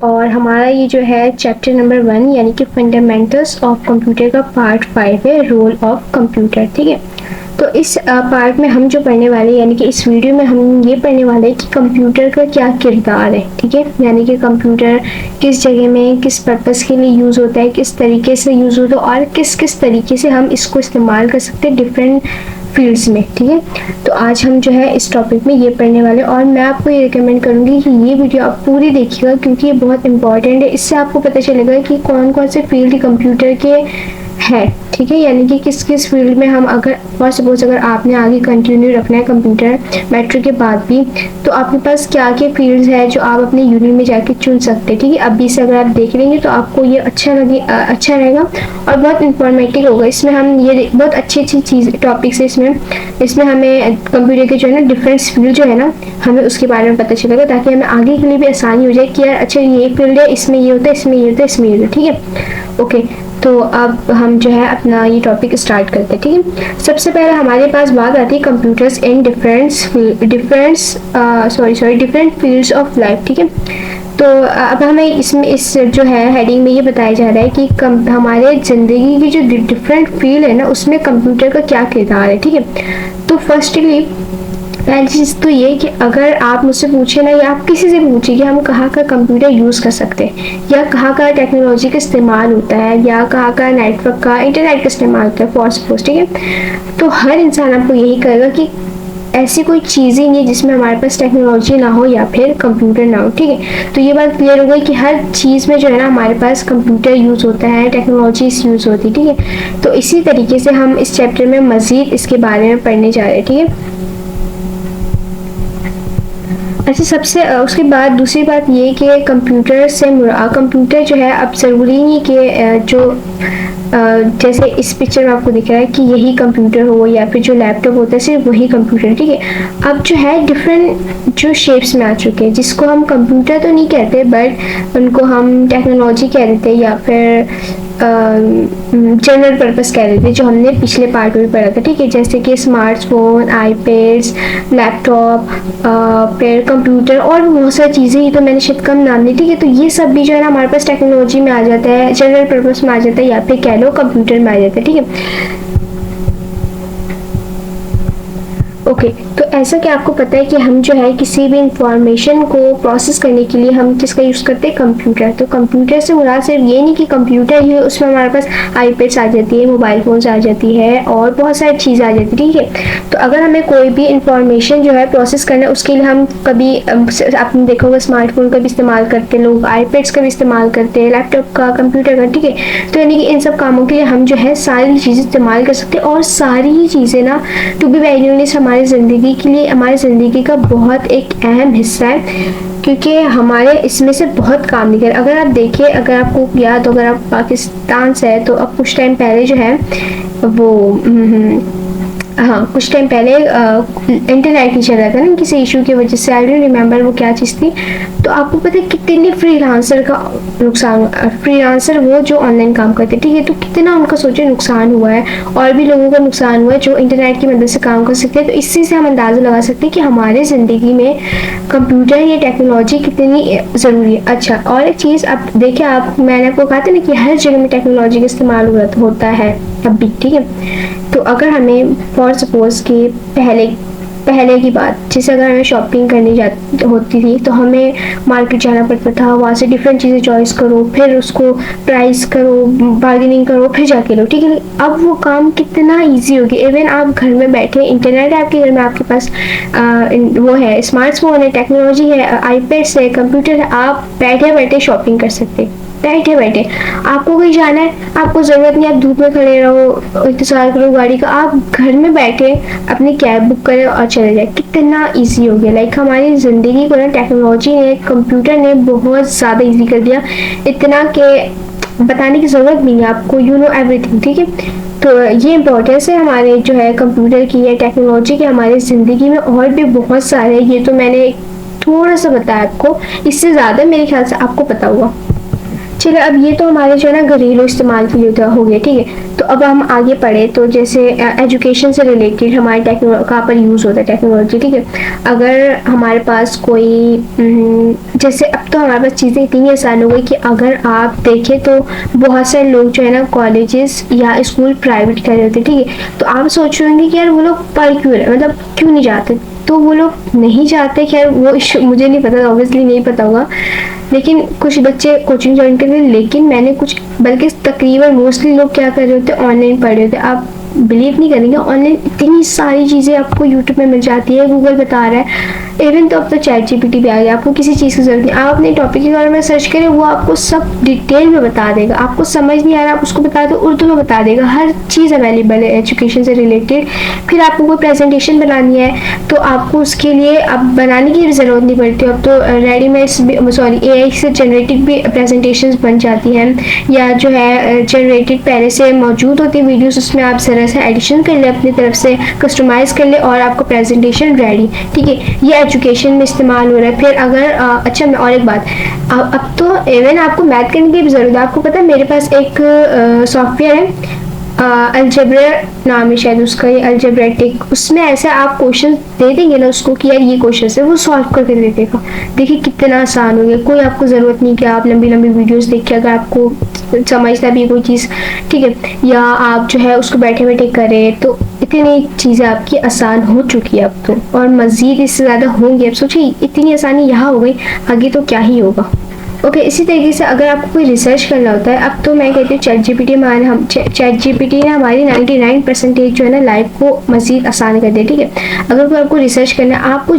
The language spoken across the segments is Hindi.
और हमारा ये जो है चैप्टर नंबर 1 यानी कि फंडामेंटल्स ऑफ कंप्यूटर का पार्ट 5 है, रोल ऑफ कंप्यूटर। ठीक है, तो इस पार्ट में हम जो पढ़ने वाले यानी कि इस वीडियो में हम ये पढ़ने वाले हैं कि कंप्यूटर का क्या किरदार है। ठीक है, यानी कि कंप्यूटर किस जगह में किस पर्पस के लिए यूज़ होता है, किस तरीके से यूज़ होता है और किस किस तरीके से हम इसको इस्तेमाल कर सकते हैं डिफरेंट फील्ड्स में। ठीक है, तो आज हम जो है इस टॉपिक में ये पढ़ने वाले और मैं आपको ये रिकमेंड करूँगी कि ये वीडियो आप पूरी देखिएगा क्योंकि ये बहुत इंपॉर्टेंट है। इससे आपको पता चलेगा कि कौन कौन से फील्ड कंप्यूटर के है। ठीक है, यानी कि किस किस फील्ड में हम अगर फॉर सपोज अगर आपने आगे कंटिन्यू रखना है कंप्यूटर मैट्रिक के बाद भी, तो आपके पास क्या क्या फील्ड्स है जो आप अपने यूनि में जाके चुन सकते हैं। ठीक है, अभी से अगर आप देख लेंगे तो आपको ये अच्छा रहेगा और बहुत इंफॉर्मेटिव होगा। इसमें हम ये बहुत अच्छी चीज़ टॉपिक्स है इसमें हमें कंप्यूटर के जो है ना डिफरेंट फील्ड जो है ना हमें उसके बारे में पता चलेगा ताकि हमें आगे के लिए भी आसानी हो जाए कि यार अच्छा ये फील्ड है, इसमें ये होता है, इसमें ये होता है, इसमें ये होता है। ठीक है, ओके, तो अब हम जो है अपना ये टॉपिक स्टार्ट करते हैं। ठीक है, सबसे पहले हमारे पास बात आती है computers in different fields of life. ठीक है, तो अब हमें इसमें इस जो है हेडिंग में ये बताया जा रहा है कि हमारे ज़िंदगी की जो डिफरेंट फील्ड है ना उसमें कंप्यूटर का क्या किरदार है। ठीक है, तो फर्स्टली पहली चीज़ तो ये कि अगर आप मुझसे पूछे ना या आप किसी से पूछे कि हम कहाँ का कंप्यूटर यूज़ कर सकते हैं या कहाँ का टेक्नोलॉजी का इस्तेमाल होता है या कहाँ का नेटवर्क का इंटरनेट का इस्तेमाल होता है फॉर सपोज, ठीक है, तो हर इंसान आपको यही कहेगा कि ऐसी कोई चीज़ ही नहीं जिसमें हमारे पास टेक्नोलॉजी ना हो या फिर कंप्यूटर ना हो। ठीक है, तो ये बात क्लियर हो गई कि हर चीज़ में जो है ना हमारे पास कंप्यूटर यूज़ होता है, टेक्नोलॉजीज यूज़ होती है। ठीक है, तो इसी तरीके से हम इस चैप्टर में मज़ीद इसके बारे में पढ़ने जा रहे हैं। ठीक है, अच्छा, सबसे उसके बाद दूसरी बात ये कि कंप्यूटर से कंप्यूटर जो है अब ज़रूरी नहीं कि जो जैसे इस पिक्चर में आपको दिख रहा है कि यही कंप्यूटर हो या फिर जो लैपटॉप होता है सिर्फ वही कंप्यूटर। ठीक है, अब जो है डिफरेंट जो शेप्स में आ चुके हैं जिसको हम कंप्यूटर तो नहीं कहते बट उनको हम टेक्नोलॉजी कह देते हैं या फिर जनरल पर्पस कह देते हैं जो हमने पिछले पार्ट में पढ़ा था। ठीक है, जैसे कि स्मार्टफोन, आईपैड्स, लैपटॉप, फिर कंप्यूटर और भी बहुत सारी चीज़ें, ये तो मैंने शायद कम नाम दी। ठीक है, तो ये सब भी जो है ना हमारे पास टेक्नोलॉजी में आ जाता है, जनरल पर्पस में आ जाता है या फिर कह लो कंप्यूटर में आ जाता है। ठीक है, ओके, तो ऐसा कि आपको पता है कि हम जो है किसी भी इंफॉर्मेशन को प्रोसेस करने के लिए हम किसका यूज़ करते हैं, कंप्यूटर। तो कंप्यूटर से मुराद सिर्फ ये नहीं कि कंप्यूटर ही है, उसमें हमारे पास आईपैड्स आ जाती है, मोबाइल फ़ोन्स आ जाती है और बहुत सारी चीज़ आ जाती है। ठीक है, तो अगर हमें कोई भी इंफॉर्मेशन जो है प्रोसेस करना है उसके लिए हम कभी आपने देखा होगा स्मार्टफोन का भी इस्तेमाल करते हैं लोग, आईपैड्स का भी इस्तेमाल करते हैं, लैपटॉप का, कंप्यूटर का। ठीक है, तो यानी कि इन सब कामों के लिए हम जो है सारी चीज़ें इस्तेमाल कर सकते हैं और सारी ही चीज़ें ना टू बी वेरी ऑनेस्ट हमारी ज़िंदगी के लिए हमारी ज़िंदगी का बहुत एक अहम हिस्सा है क्योंकि हमारे इसमें से बहुत काम निकल। अगर आप देखिए, अगर आपको याद हो, अगर आप पाकिस्तान से है तो अब कुछ टाइम पहले जो है वो हाँ कुछ टाइम पहले इंटरनेट नहीं चल रहा था ना किसी इशू की वजह से, आई डोंट रिमेम्बर वो क्या चीज़ थी। तो आपको पता है कितने फ्रीलांसर का नुकसान, फ्रीलांसर वो जो ऑनलाइन काम करते, ठीक है, तो कितना उनका सोचो नुकसान हुआ है और भी लोगों का नुकसान हुआ है जो इंटरनेट की मदद से काम कर सकते हैं। तो इसी से हम अंदाज़ा लगा सकते हैं कि हमारे ज़िंदगी में कंप्यूटर या टेक्नोलॉजी कितनी ज़रूरी है। अच्छा, और एक चीज़ आप देखिए, मैंने आपको कहा था ना कि हर जगह में टेक्नोलॉजी का इस्तेमाल होता है अब भी। ठीक है, तो अगर हमें फॉर सपोज कि पहले की बात, जैसे अगर हमें शॉपिंग करनी होती थी तो हमें मार्केट जाना पड़ता था, वहाँ से डिफरेंट चीज़ें चॉइस करो, फिर उसको प्राइस करो, बार्गेनिंग करो, फिर जाके लो। ठीक है, अब वो काम कितना इजी हो गया। इवन आप घर में बैठे, इंटरनेट है आपके घर में, आपके पास वो है, स्मार्टफोन है, टेक्नोलॉजी है, आईपैड्स है, कंप्यूटर है, आप बैठे बैठे शॉपिंग कर सकते हैं। बैठे आपको कहीं जाना है, आपको ज़रूरत नहीं आप धूप में खड़े रहो, इंतज़ार करो गाड़ी का, आप घर में बैठे अपनी कैब बुक करें और चले जाए। कितना इजी हो गया। लाइक हमारी ज़िंदगी को ना टेक्नोलॉजी ने, कंप्यूटर ने बहुत ज़्यादा इजी कर दिया, इतना कि बताने की ज़रूरत नहीं है आपको, यू नो एवरीथिंग। ठीक है, तो ये इम्पोर्टेंस है हमारे जो है कंप्यूटर की या टेक्नोलॉजी की हमारी ज़िंदगी में। और भी बहुत सारे, ये तो मैंने थोड़ा सा बताया आपको, इससे ज़्यादा मेरे ख्याल से आपको पता होगा। चलो, अब ये तो हमारे जो है ना घरेलू इस्तेमाल के लिए हो गया, ठीक है। तो अब हम आगे पढ़े तो जैसे एजुकेशन से रिलेटेड हमारे कहाँ पर यूज़ होता है टेक्नोलॉजी, ठीक है। अगर हमारे पास कोई जैसे अब तो हमारे पास चीज़ें इतनी आसान हो गई कि अगर आप देखें तो बहुत सारे लोग जो है ना कॉलेजेस या स्कूल प्राइवेट कर रहे होते, ठीक है। तो आप सोच रहे होंगे कि यार वो लोग पढ़ क्यों रहे, मतलब क्यों नहीं जाते। तो वो लोग नहीं जाते, खैर वो मुझे नहीं पता, ऑब्वियसली नहीं पता होगा, लेकिन कुछ बच्चे कोचिंग ज्वाइन कर रहे हैं, लेकिन मैंने कुछ, बल्कि तकरीबन मोस्टली लोग क्या कर रहे होते हैं, ऑनलाइन पढ़ रहे होते। आप बिलीव नहीं करेंगे, ऑनलाइन इतनी सारी चीज़ें आपको यूट्यूब में मिल जाती है, गूगल बता रहा है, इवन तो अब तो चैट जीपीटी भी आ गया, आपको किसी चीज़ की जरूरत नहीं, आप अपने टॉपिक के बारे में सर्च करें, वो आपको सब डिटेल में बता देगा। आपको समझ नहीं आ रहा, आप उसको बता दो, उर्दू में बता देगा, हर चीज़ अवेलेबल है एजुकेशन से रिलेटेड। फिर आपको कोई प्रेजेंटेशन बनानी है तो आपको उसके लिए अब बनाने की भी ज़रूरत नहीं पड़ती, अब तो रेडीमेड AI से जनरेटेड भी प्रेजेंटेशंस बन जाती हैं, या जो है जनरेटेड पहले से मौजूद होती है वीडियोस, उसमें आप ज़रा सा एडिशन कर ले, अपनी तरफ से कस्टमाइज़ कर ले और आपको प्रेजेंटेशन रेडी, ठीक है। ये एजुकेशन में इस्तेमाल हो रहा है। फिर अगर अच्छा, मैं और एक बात, अब तो इवन आपको मैथ करने की भी ज़रूरत है। आपको पता है मेरे पास एक सॉफ्टवेयर है, अलजेब्रा नाम है शायद उसका, ये अलजेब्रेटिक, उसमें ऐसे आप क्वेश्चन दे देंगे ना उसको कि यार ये क्वेश्चन है, वो सॉल्व करके दे देगा। देखिए कितना आसान हो गया, कोई आपको ज़रूरत नहीं कि आप लंबी लंबी वीडियोस देखिए अगर आपको समझना भी कोई चीज़, ठीक है, या आप जो है उसको बैठे बैठे करें, तो इतनी चीज़ें आपकी आसान हो चुकी है अब तो, और मज़ीद इससे ज़्यादा होंगी। अब सोचिए इतनी आसानी यहाँ हो गई, आगे तो क्या ही होगा। ओके, इसी तरीके से अगर आपको कोई रिसर्च करना होता है, अब तो मैं कहती हूँ चैट जीपीटी में, चैट जीपीटी ने हमारी 99% जो है ना लाइफ को मज़ीद आसान कर दिया, ठीक है। अगर कोई आपको रिसर्च करना है, आपको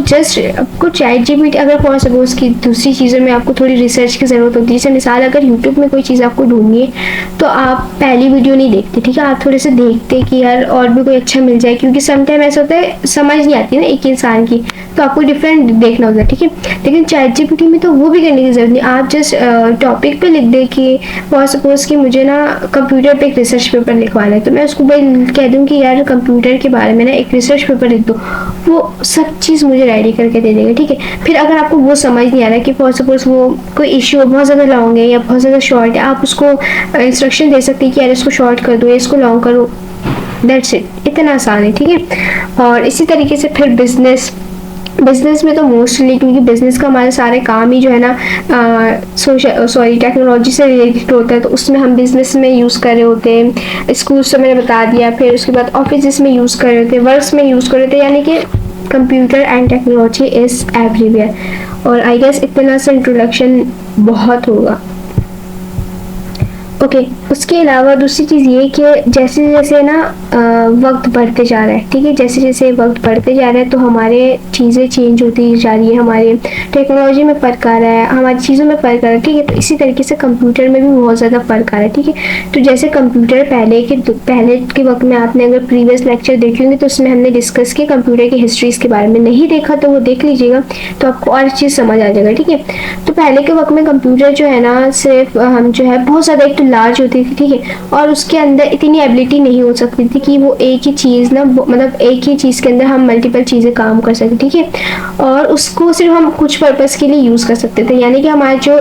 चैट जीपीटी, अगर फॉर सपोज की दूसरी चीज़ों में आपको थोड़ी रिसर्च की ज़रूरत होती है, जैसे मिसाल अगर यूट्यूब में कोई चीज़ आपको ढूंढनी है तो आप पहली वीडियो नहीं देखते, ठीक है, आप थोड़े से देखते कि यार और भी कोई अच्छा मिल जाए, क्योंकि समटाइम ऐसा होता है समझ नहीं आती ना एक इंसान की, तो आपको डिफरेंट देखना होता है, ठीक है। लेकिन चैट जीपीटी में तो वो भी करने की ज़रूरत नहीं, आप जस्ट टॉपिक पे लिख दे कि फॉर सपोज कि मुझे ना कंप्यूटर पे एक रिसर्च पेपर लिखवाना है, तो मैं उसको भाई कह दूँ कि यार कंप्यूटर के बारे में ना एक रिसर्च पेपर लिख दो, वो सब चीज़ मुझे रेडी करके दे देगा, ठीक है। फिर अगर आपको वो समझ नहीं आ रहा है कि फॉर सपोज वो कोई इशू बहुत ज़्यादा लॉन्ग है या बहुत ज़्यादा शॉर्ट है, आप उसको इंस्ट्रक्शन दे सकते हैं कि यार इसको शॉर्ट कर दो या इसको लॉन्ग करो, दैट्स इट, इतना आसान है, ठीक है। और इसी तरीके से फिर बिजनेस में तो मोस्टली, क्योंकि बिजनेस का हमारे सारे काम ही जो है ना टेक्नोलॉजी से रिलेटेड होता है, तो उसमें हम बिजनेस में यूज़ कर रहे होते हैं। स्कूल्स तो मैंने बता दिया, फिर उसके बाद ऑफिस में यूज़ कर रहे थे, वर्क्स में यूज़ कर रहे थे, यानी कि computer and technology is everywhere. और आई गेस इतना सा इंट्रोडक्शन बहुत होगा। ओके, उसके अलावा दूसरी चीज़ ये कि जैसे जैसे ना वक्त बढ़ते जा रहा है, ठीक है, जैसे जैसे वक्त बढ़ते जा रहा है तो हमारे चीज़ें चेंज होती जा रही है, हमारे टेक्नोलॉजी में फ़र्क आ रहा है, हमारी चीज़ों में फ़र्क आ रहा है, ठीक है। तो इसी तरीके से कंप्यूटर में भी बहुत ज़्यादा फ़र्क आ रहा है, ठीक है। तो जैसे कंप्यूटर पहले के वक्त में आपने अगर प्रीवियस लेक्चर देखे होंगे तो उसमें हमने डिस्कस किया कंप्यूटर की हिस्ट्रीज़ के बारे में, नहीं देखा तो वो देख लीजिएगा, तो आपको और चीज़ समझ आ जाएगा, ठीक है। तो पहले के वक्त में कंप्यूटर जो है ना सिर्फ हम जो है बहुत ज़्यादा एक तो लार्ज होती थी, ठीक है, और उसके अंदर इतनी एबिलिटी नहीं हो सकती थी कि वो एक ही चीज़ ना, मतलब एक ही चीज़ के अंदर हम मल्टीपल चीज़ें काम कर सकते, ठीक है, और उसको सिर्फ हम कुछ पर्पस के लिए यूज़ कर सकते थे। यानी कि हमारे जो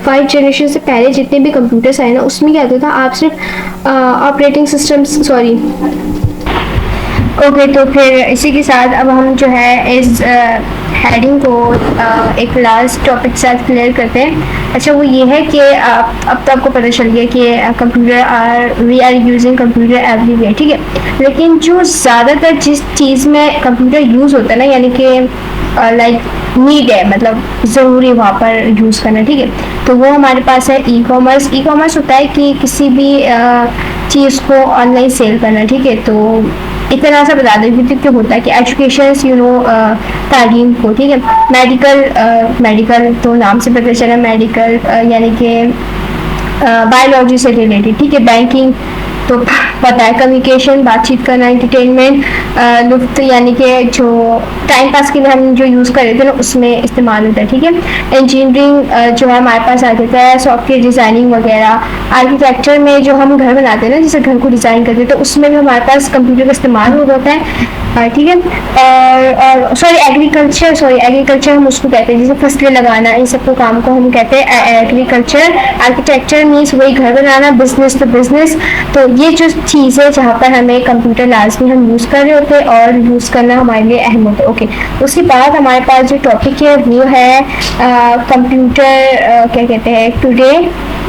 5 जनरेशन से पहले जितने भी कंप्यूटर्स आए ना, उसमें क्या होता था, आप सिर्फ ऑपरेटिंग सिस्टम्स, सॉरी, ओके, तो फिर इसी के साथ अब हम जो है इस हेडिंग को एक लास्ट टॉपिक के साथ क्लियर करते हैं। अच्छा, वो ये है कि अब तो आपको पता चल गया कि we are using computer everywhere, ठीक है। लेकिन जो ज़्यादातर जिस चीज़ में कंप्यूटर यूज़ होता है ना, यानी कि लाइक नीड है, मतलब ज़रूरी वहाँ पर यूज़ करना, ठीक है, तो वो हमारे पास है ई कॉमर्स। ई कॉमर्स होता है कि किसी भी चीज़ को ऑनलाइन सेल करना, ठीक है। तो इतना सा बता दें कि होता है कि एजुकेशन तालीम को, ठीक है, मेडिकल तो नाम से पता चला, मेडिकल यानी कि बायोलॉजी से रिलेटेड, ठीक है, बैंकिंग तो पता है कम्युनिकेशन, बातचीत करना, एंटरटेनमेंट, लुफ्त यानी कि जो टाइम पास के लिए हम जो यूज़ कर रहे थे ना उसमें इस्तेमाल होता है, ठीक है। इंजीनियरिंग जो है हमारे पास आ जाता है, सॉफ्टवेयर डिज़ाइनिंग वगैरह, आर्किटेक्चर में जो हम घर बनाते हैं ना, जैसे घर को डिज़ाइन करते हैं तो उसमें भी हमारे पास कंप्यूटर का इस्तेमाल हो जाता है, ठीक है। और एग्रीकल्चर हम उसको कहते हैं, जैसे फसलें लगाना, इन सब को काम को हम कहते हैं एग्रीकल्चर। आर्किटेक्चर मीन्स वही घर बनाना, बिजनेस तो बिजनेस। तो ये जो चीज़ है जहाँ पर हमें कंप्यूटर लाजमी हम यूज़ कर रहे होते हैं और यूज़ करना हमारे लिए अहम होता है, ओके। उसके बाद हमारे पास जो टॉपिक है वो है कंप्यूटर, क्या कहते हैं, टुडे,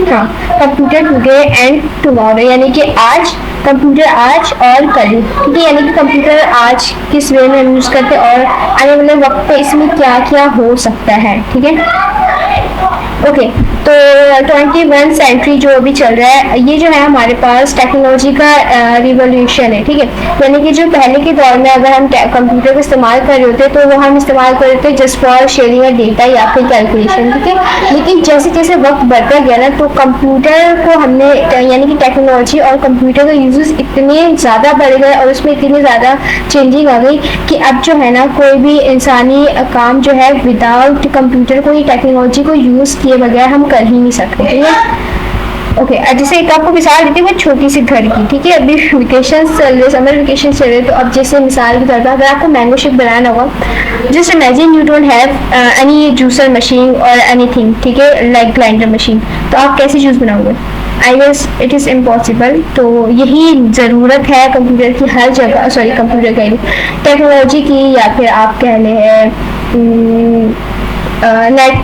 हाँ, कंप्यूटर टुडे एंड टुमारो, यानी कि आज, कंप्यूटर आज और कल, ठीक है। यानी कि कंप्यूटर आज किस वे में यूज़ करते हैं और आने वाले वक्त पे इसमें क्या क्या हो सकता है, ठीक है, ओके। तो 21 सेंचुरी जो अभी चल रहा है, ये जो है हमारे पास टेक्नोलॉजी का रिवोल्यूशन है, ठीक है। यानी कि जो पहले के दौर में अगर हम कंप्यूटर का इस्तेमाल कर रहे होते तो वो हम इस्तेमाल कर रहे थे just for sharing of data या फिर कैलकुलेशन, ठीक है। लेकिन जैसे जैसे वक्त बढ़ता गया ना तो कंप्यूटर को हमने यानी कि टेक्नोलॉजी और कंप्यूटर का यूजेस इतने ज़्यादा बढ़ गए और उसमें इतनी ज़्यादा चेंजिंग आ गई कि अब जो है ना कोई भी इंसानी काम जो है विदाउट कंप्यूटर को, टेक्नोलॉजी को यूज़ किए बगैर हम कर ही नहीं सकते, ठीक है, ओके। जैसे एक आपको मिसाल देती हूँ छोटी सी घर की, ठीक है। अभी वेकेशन चल रहे, समर वेकेशन चल रहे, तो अब जैसे मिसाल के तौर पर अगर आपको मैंगो शेक बनाना होगा, just imagine you don't have any juicer machine और एनीथिंग, ठीक है, लाइक ग्राइंडर मशीन, तो आप कैसे जूस बनाओगे? I guess it is impossible. तो यही ज़रूरत है कंप्यूटर की हर जगह, सॉरी कंप्यूटर कह रही, टेक्नोलॉजी की, या फिर आप कह लें नेट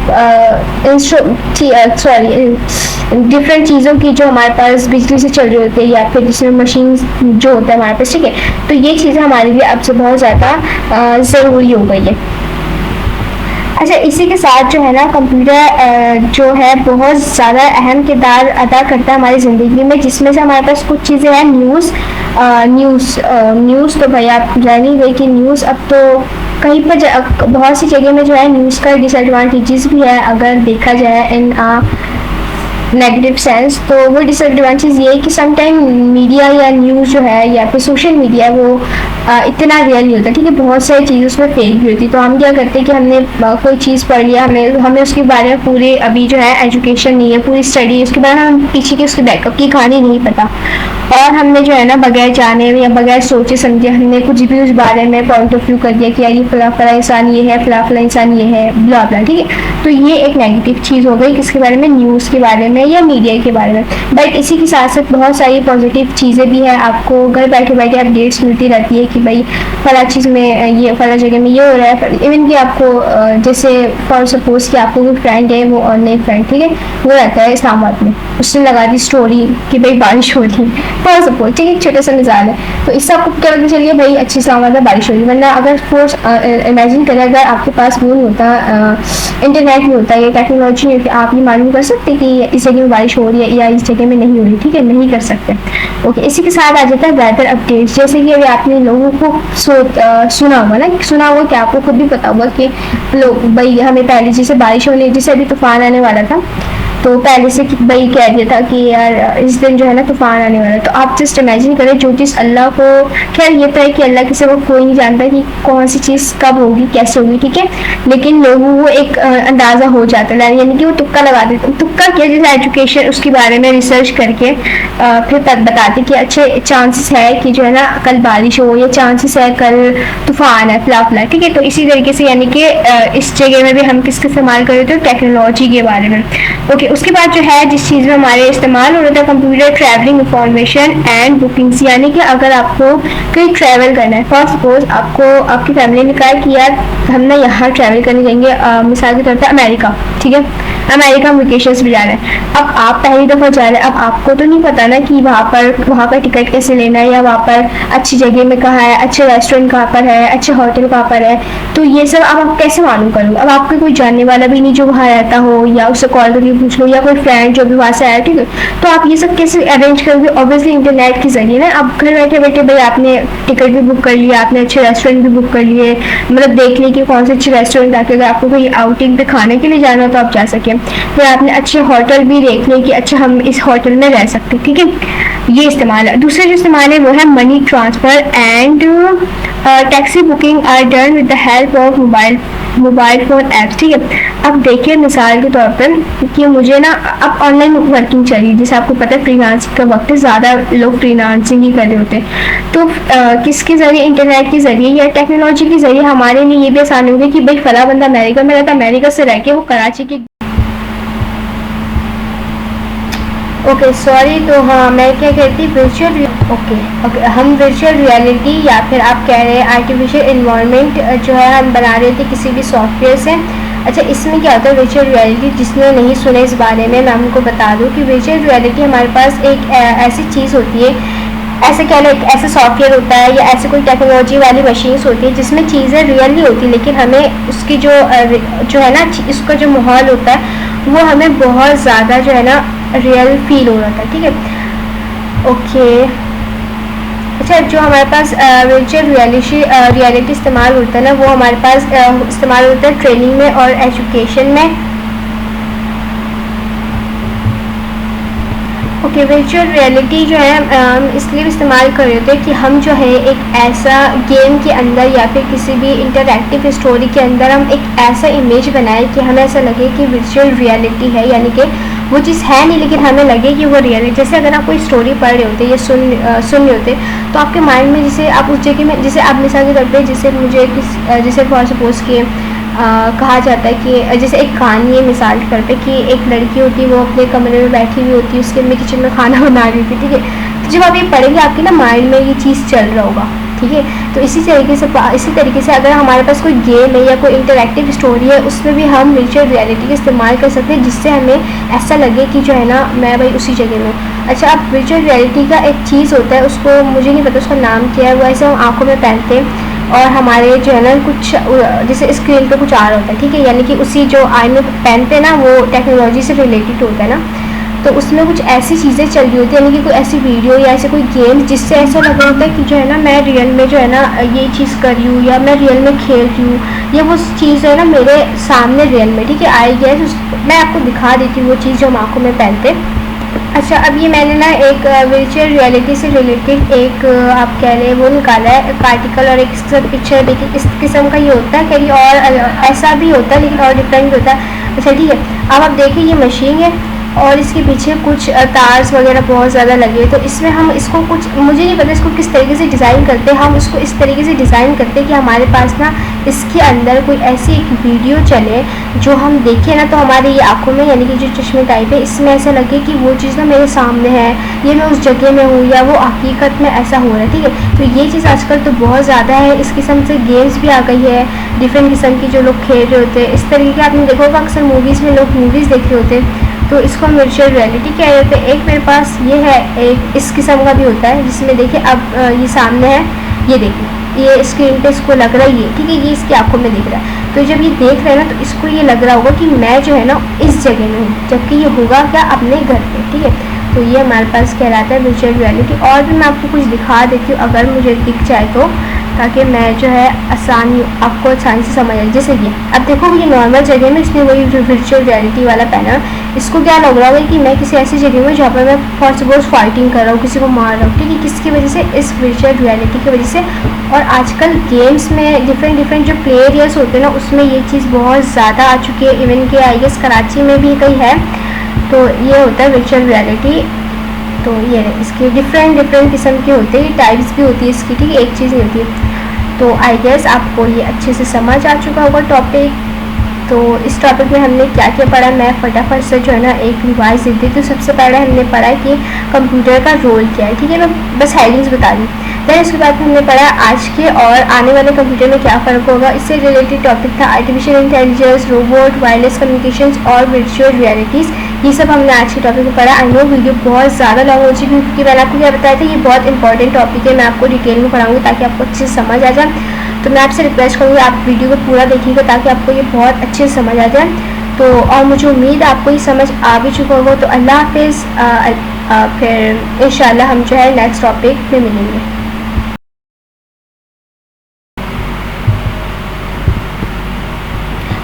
सॉरी डिफरेंट चीज़ों की जो हमारे पास बिजली से चल रही होती है या फिर जिसमें मशीन जो होता है हमारे पास, ठीक है। तो ये चीज़ें हमारे लिए अब से बहुत ज़्यादा ज़रूरी हो गई है। अच्छा, इसी के साथ जो है ना कंप्यूटर जो है बहुत ज़्यादा अहम किरदार अदा करता है हमारी ज़िंदगी में, जिसमें से हमारे पास कुछ चीज़ें हैं। न्यूज़ तो भाई आप जान ही गए कि न्यूज़ अब तो कहीं पर बहुत सी जगह में जो है न्यूज़ का डिसएडवांटेजेस भी है अगर देखा जाए इन नेगेटिव सेंस। तो वो डिसएडवांटेज ये है कि समटाइम मीडिया या न्यूज़ जो है या फिर सोशल मीडिया वो इतना रियल नहीं होता, ठीक है। बहुत सारी चीज़ उसमें फेक भी होती है। तो हम क्या करते हैं कि हमने कोई चीज़ पढ़ लिया, हमें उसके बारे में पूरे अभी जो है एजुकेशन नहीं है, पूरी स्टडी उसके बारे में हम पीछे की उसकी बैकअप की कहानी नहीं पता, और हमने जो है ना बगैर जाने या बगैर सोचे समझे हमने कुछ भी उस बारे में पॉइंट ऑफ व्यू कर दिया कि यार ये फला इंसान ये है, फला इंसान ये है, ब्ला ब्ला, ठीक है। तो ये एक नेगेटिव चीज़ हो गई किसके बारे में, न्यूज़ के बारे में या मीडिया के बारे में। बट इसी के साथ साथ बहुत सारी पॉजिटिव चीज़ें भी हैं, आपको घर बैठे बैठे अपडेट्स मिलती रहती है कि भाई फला चीज़ में ये फला जगह में ये हो रहा है। इवन कि आपको जैसे फॉर सपोज कि आपको कोई फ्रेंड है, वो ऑनलाइन फ्रेंड, ठीक है, वो रहता है इस्लामाबाद में, उसने लगा दी स्टोरी कि भाई बारिश हो रही है, फॉर सपोज, ठीक है, एक छोटा सा मिसाल है। तो इससे आपको क्या लगता चलिए भाई अच्छी इस्लामाबाद में बारिश हो रही है, वरना अगर फोर्स इमेजिन करें अगर आपके पास वो नहीं होता, इंटरनेट नहीं होता, या टेक्नोलॉजी नहीं होती, आप ये मालूम कर सकते कि इस जगह में बारिश हो रही है या इस जगह में नहीं हो रही, ठीक है, नहीं कर सकते, ओके। इसी के साथ आ जाता है वेदर अपडेट्स, जैसे कि अगर आपने लोगों को सुना होगा ना, सुना होगा कि आपको खुद भी पता होगा कि लोग भाई हमें पहले जैसे बारिश होने, जैसे अभी तूफान आने वाला था, तो पहले से भाई कह दिया था कि यार इस दिन जो है ना तूफान आने वाला है। तो आप जस्ट इमेजिन करें जो चीज़ अल्लाह को, खैर ये तो है कि अल्लाह के सिवा कोई नहीं जानता कि कौन सी चीज़ कब होगी, कैसे होगी, ठीक है, लेकिन लोगों को एक अंदाज़ा हो जाता है, यानी कि वो तुक्का लगा देते। तुक्का क्या, जैसे एजुकेशन उसके बारे में रिसर्च करके फिर बताते कि अच्छे चांसेस है कि जो है ना कल बारिश हो, या चांसेस है कल तूफान है, फ्ला फ्ला, ठीक है। तो इसी तरीके से यानी कि इस जगह में भी हम किसका इस्तेमाल कर रहे थे, टेक्नोलॉजी के बारे में, ओके। उसके बाद जो है जिस चीज़ में हमारे इस्तेमाल हो रहा था computer, travelling information and bookings, यानी कि अगर आपको कहीं ट्रैवल करना है, फॉर सपोज आपको आपकी फैमिली ने कहा कि यार हम ना यहाँ ट्रैवल करने जाएंगे, मिसाल के तौर पर अमेरिका, ठीक है, अमेरिका में वेकेशंस भी जा रहे हैं। अब आप पहली दफ़ा जा रहे हैं, अब आपको तो नहीं पता ना कि वहाँ पर टिकट कैसे लेना है, या वहाँ पर अच्छी जगह में कहाँ है, अच्छे रेस्टोरेंट कहाँ पर है, अच्छे होटल कहाँ पर है। तो ये सब अब आप कैसे मालूम करोगे? अब आपके कोई जानने वाला भी नहीं जो वहाँ रहता हो, या उससे कॉल करके पूछ लो हो या कोई फ्रेंड जो भी वहाँ से आया, ठीक है। तो आप ये सब कैसे अरेंज करोगे? ऑब्वियसली इंटरनेट के जरिए ना। आप घर बैठे बैठे भाई आपने टिकट भी बुक कर लिया, आपने अच्छे रेस्टोरेंट भी बुक कर लिए, मतलब देख लिया कि कौन से अच्छे रेस्टोरेंट आके अगर आपको कोई आउटिंग पे खाने के लिए जाना हो तो आप जा सकें। फिर आपने अच्छे होटल भी देख लिए कि अच्छा हम इस होटल में रह सकते हैं, ठीक है। ये इस्तेमाल है। दूसरा जो इस्तेमाल है वो है money transfer and taxi booking are done with the help of mobile phone apps, ठीक है। अब देखिए मिसाल के तौर पर कि मुझे ना अब ऑनलाइन वर्किंग चली, जैसे आपको पता है फ्रीलांसिंग का वक्त है, ज़्यादा लोग फ्रीलांसिंग ही कर रहे होते हैं। तो किसके ज़रिए, इंटरनेट के ज़रिए या टेक्नोलॉजी के ज़रिए हमारे लिए ये भी आसान हो गया कि भाई फला बंदा अमेरिका में रहता, अमेरिका से रह के वो कराची के ओके सॉरी। तो हाँ मैं क्या कहती वर्चुअल ओके हम वर्चुअल रियलिटी या फिर आप कह रहे हैं आर्टिफिशियल इन्वायरमेंट जो है हम बना रहे थे किसी भी सॉफ्टवेयर से। अच्छा इसमें क्या होता है वर्चुअल रियलिटी, जिसने नहीं सुना इस बारे में मैं हमको बता दूं कि वर्चुअल रियलिटी हमारे पास एक ऐसी चीज़ होती है, ऐसे कह लो एक ऐसा सॉफ्टवेयर होता है या ऐसे कोई टेक्नोलॉजी वाली मशीन्स होती है जिसमें चीज़ें रियल नहीं होती, लेकिन हमें उसकी जो है ना इसका जो माहौल होता है वो हमें बहुत ज़्यादा जो है ना रियल फील हो रहा था, ठीक है। ओके अच्छा जो हमारे पास वर्चुअल रियलिटी इस्तेमाल होता है ना वो हमारे पास इस्तेमाल होता है ट्रेनिंग में और एजुकेशन में। ओके वर्चुअल रियलिटी जो है इसलिए इस्तेमाल कर रहे होते हैं कि हम जो है एक ऐसा गेम के अंदर या फिर किसी भी इंटरैक्टिव स्टोरी के अंदर हम एक ऐसा इमेज बनाएं कि हमें ऐसा लगे कि वर्चुअल रियलिटी है, यानी कि वो चीज़ है नहीं लेकिन हमें लगे कि वो रियल है। जैसे अगर आप कोई स्टोरी पढ़ रहे होते या सुन रहे होते तो आपके माइंड में जैसे आप उस जगह में, जैसे आप मिसाल के तौर पर जैसे मुझे जैसे फॉर सपोज कि कहा जाता है कि जैसे एक कहानी है मिसाल के तौर पे कि एक लड़की होती है वो अपने कमरे में बैठी हुई होती है, उसके में किचन में खाना बना रही थी, ठीक है। तो जब आप ये पढ़ेंगे आपके ना माइंड में ये चीज़ चल रहा होगा, ठीक है। तो इसी तरीके से अगर हमारे पास कोई गेम है या कोई इंटरैक्टिव स्टोरी है उसमें भी हम वर्चुअल रियलिटी का इस्तेमाल कर सकते हैं जिससे हमें ऐसा लगे कि जो है ना मैं भाई उसी जगह में। अच्छा अब वर्चुअल रियलिटी का एक चीज़ होता है, उसको मुझे नहीं पता उसका नाम क्या है, वो ऐसे हम आँखों में पहनते हैं और हमारे जो है ना कुछ जैसे स्क्रीन पे कुछ आ रहा होता है, ठीक है। यानी कि उसी जो आई में पहनते हैं ना वो टेक्नोलॉजी से रिलेटेड होता है ना, तो उसमें कुछ ऐसी चीज़ें चल रही होती है, यानी कि कोई ऐसी वीडियो या ऐसे कोई गेम जिससे ऐसा लग रहा होता है कि जो है ना मैं रियल में जो है ना ये चीज़ कर रही हूँ या मैं रियल में खेल रही हूँ, या वो चीज़ है ना मेरे सामने रियल में, ठीक है, आई गया। मैं आपको दिखा देती हूँ वो चीज़ जो हम आँखों में पहनते। अच्छा अब ये मैंने ना एक वर्चुअल रियलिटी से रिलेटेड एक आप कह रहे हैं वो निकाला है एक आर्टिकल और एक पिक्चर देखिए इस किस्म का ये होता है कहीं और ऐसा भी होता है लेकिन और डिफरेंट होता है। अच्छा ठीक है अब आप देखिए ये मशीन है और इसके पीछे कुछ तार्स वगैरह बहुत ज़्यादा लगे हैं, तो इसमें हम इसको कुछ मुझे नहीं पता इसको किस तरीके से डिज़ाइन करते हैं, हम इसको इस तरीके से डिज़ाइन करते हैं कि हमारे पास ना इसके अंदर कोई ऐसी एक वीडियो चले जो हम देखें ना तो हमारे ये आँखों में यानी कि जो चश्मे टाइप है इसमें ऐसा लगे कि वो चीज़ ना मेरे सामने है, ये मैं उस जगह में हूँ या वो हकीकत में ऐसा हो रहा है, ठीक है। तो ये चीज़ आजकल तो बहुत ज़्यादा है, इस किस्म से गेम्स भी आ गई है डिफरेंट किस्म की जो लोग खेल रहे होते हैं। इस तरीके के आपने देखा होगा अक्सर मूवीज़ में लोग मूवीज़ देख रहे होते हैं, तो इसको हम वर्चुअल रियलिटी कह रहे हैं। एक मेरे पास ये है एक इस किस्म का भी होता है जिसमें देखिए अब ये सामने है, ये देखिए ये स्क्रीन पे इसको लग रहा है ये, ठीक है, ये इसकी आंखों में दिख रहा है। तो जब ये देख रहे हैं ना तो इसको ये लग रहा होगा कि मैं जो है ना इस जगह में हूँ, जबकि ये होगा क्या अपने घर पे, ठीक है। तो ये हमारे पास कहलाता है वर्चुअल रियलिटी। और भी मैं आपको कुछ दिखा देती हूँ अगर मुझे दिख जाए तो, ताकि मैं जो है आपको आसानी से समझ आए। जैसे कि अब देखो ये नॉर्मल जगह में इसने वही वर्चुअल रियलिटी वाला पहना, इसको क्या लग रहा होगा कि मैं किसी ऐसी जगह में जहाँ पर मैं फॉर सपोज फाइटिंग कर रहा हूँ, किसी को मार रहा हूँ, ठीक है, किसकी वजह से, इस वर्चुअल रियलिटी की वजह से। और आजकल गेम्स में डिफरेंट जो प्ले एरियाज होते हैं ना उसमें ये चीज़ बहुत ज़्यादा आ चुकी है, इवन कि आई गेस कराची में भी कहीं है। तो ये होता है वर्चुअल रियलिटी। तो ये इसके डिफरेंट किस्म के होते हैं, टाइप्स भी होती है इसकी, ठीक है, एक चीज़ नहीं होती है। तो आई गेस आपको ये अच्छे से समझ आ चुका होगा टॉपिक। तो इस टॉपिक में हमने क्या क्या पढ़ा मैं फटाफट से जो है ना एक रिवाइज देती हूँ। तो सबसे पहले हमने पढ़ा कि कंप्यूटर का रोल क्या है, ठीक है, मैं बस हेडिंग्स बता दी। देन इसके बाद हमने पढ़ा आज के और आने वाले कंप्यूटर में क्या फ़र्क होगा, इससे रिलेटेड टॉपिक था artificial intelligence, robot, wireless communications और वर्चुअल रियलिटीज़। ये सब हमने आज के टॉपिक में पढ़ा। आई नो वीडियो बहुत ज़्यादा लॉन्ग हो चुकी है क्योंकि मैंने आपको क्या बताया था ये बहुत इंपॉर्टेंट टॉपिक है, मैं आपको डिटेल में पढ़ाऊँगी ताकि आपको अच्छे से समझ आ जाए। तो मैं आपसे रिक्वेस्ट करूँगी आप वीडियो को पूरा देखिएगा ताकि आपको ये बहुत अच्छे से समझ आ जाए। तो और मुझे उम्मीद आपको ये समझ आ भी चुका होगा। तो अल्लाह हाफिज़, फिर इंशाल्लाह हम जो है नेक्स्ट टॉपिक में मिलेंगे।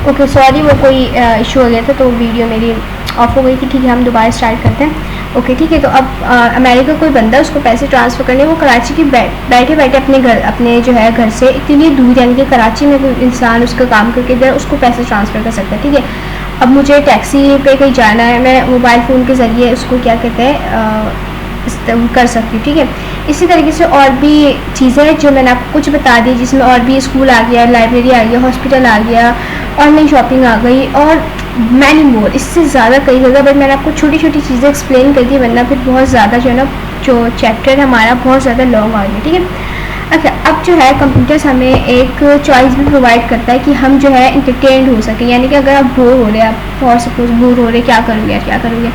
ओके सॉरी, वो कोई इशू हो गया था तो वीडियो मेरी ऑफ हो गई थी। ठीक है, हम दोबारा स्टार्ट करते हैं। ओके ठीक है, तो अब अमेरिका कोई बंदा, उसको पैसे ट्रांसफ़र करने, वो कराची की बैठे बैठे अपने जो है घर से इतनी दूर, यानी कि कराची में कोई इंसान उसका काम करके इधर उसको पैसे ट्रांसफ़र कर सकता है। ठीक है, अब मुझे टैक्सी पे कहीं जाना है, मैं मोबाइल फ़ोन के ज़रिए उसको क्या कहते हैं कर सकती हूँ। ठीक है, इसी तरीके से और भी चीज़ें हैं जो मैंने आपको कुछ बता दी, जिसमें और भी स्कूल आ गया, लाइब्रेरी आ गया, हॉस्पिटल आ गया, ऑनलाइन शॉपिंग आ गई और मैनी मोर, इससे ज़्यादा कई जगह। बट मैंने आपको छोटी छोटी चीज़ें एक्सप्लेन कर दी, वरना फिर बहुत ज़्यादा जो है ना, जो चैप्टर हमारा बहुत ज़्यादा लॉन्ग आ गया। ठीक है, अच्छा अब जो है कंप्यूटर्स हमें एक चॉइस भी प्रोवाइड करता है कि हम जो है इंटरटेन्ड हो सकें, यानी कि अगर आप बोर हो रहे हैं, आप फॉर सपोज बोर हो रहे हैं, क्या करोगे यार क्या करोगे,